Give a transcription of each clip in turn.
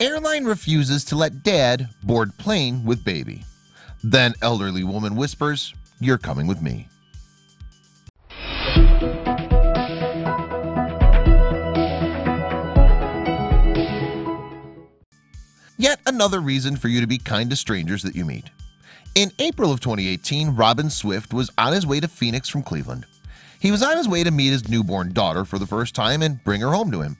Airline refuses to let dad board plane with baby. Then elderly woman whispers, "You're coming with me." Yet another reason for you to be kind to strangers that you meet. In April of 2018, Robin Swift was on his way to Phoenix from Cleveland. He was on his way to meet his newborn daughter for the first time and bring her home to him.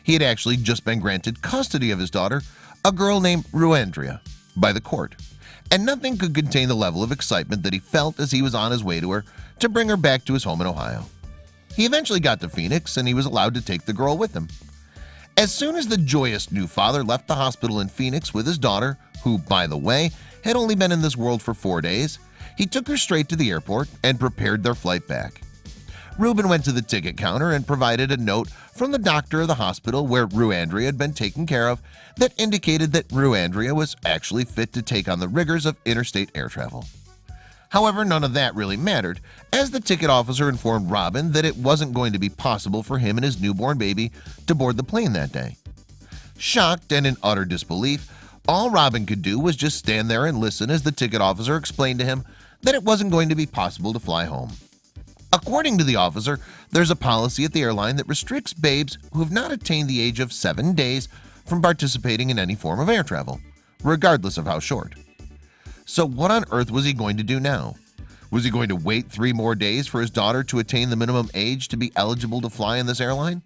He had actually just been granted custody of his daughter, a girl named Ruandria, by the court, and nothing could contain the level of excitement that he felt as he was on his way to her to bring her back to his home in Ohio. He eventually got to Phoenix and he was allowed to take the girl with him. As soon as the joyous new father left the hospital in Phoenix with his daughter, who, by the way, had only been in this world for 4 days, he took her straight to the airport and prepared their flight back. Ruben went to the ticket counter and provided a note from the doctor of the hospital where Ruandria had been taken care of that indicated that Ruandria was actually fit to take on the rigors of interstate air travel. However, none of that really mattered, as the ticket officer informed Robin that it wasn't going to be possible for him and his newborn baby to board the plane that day. Shocked and in utter disbelief, all Robin could do was just stand there and listen as the ticket officer explained to him that it wasn't going to be possible to fly home. According to the officer, there's a policy at the airline that restricts babes who have not attained the age of 7 days from participating in any form of air travel, regardless of how short. So what on earth was he going to do now? Was he going to wait 3 more days for his daughter to attain the minimum age to be eligible to fly in this airline?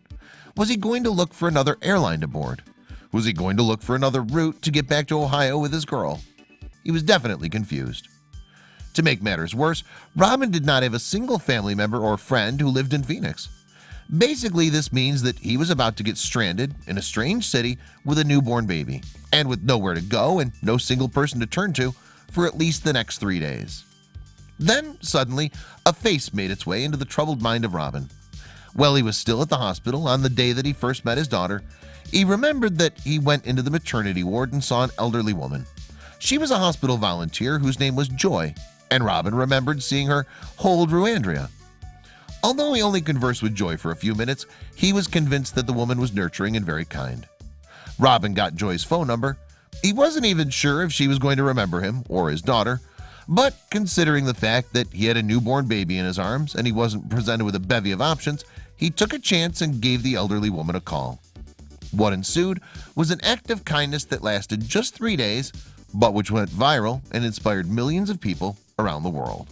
Was he going to look for another airline to board? Was he going to look for another route to get back to Ohio with his girl? He was definitely confused. To make matters worse, Robin did not have a single family member or friend who lived in Phoenix. Basically, this means that he was about to get stranded in a strange city with a newborn baby, and with nowhere to go and no single person to turn to for at least the next 3 days. Then, suddenly, a face made its way into the troubled mind of Robin. While he was still at the hospital on the day that he first met his daughter, he remembered that he went into the maternity ward and saw an elderly woman. She was a hospital volunteer whose name was Joy, and Robin remembered seeing her hold Ruandria. Although he only conversed with Joy for a few minutes, he was convinced that the woman was nurturing and very kind. Robin got Joy's phone number. He wasn't even sure if she was going to remember him or his daughter, but considering the fact that he had a newborn baby in his arms and he wasn't presented with a bevy of options, he took a chance and gave the elderly woman a call. What ensued was an act of kindness that lasted just 3 days, but which went viral and inspired millions of people around the world.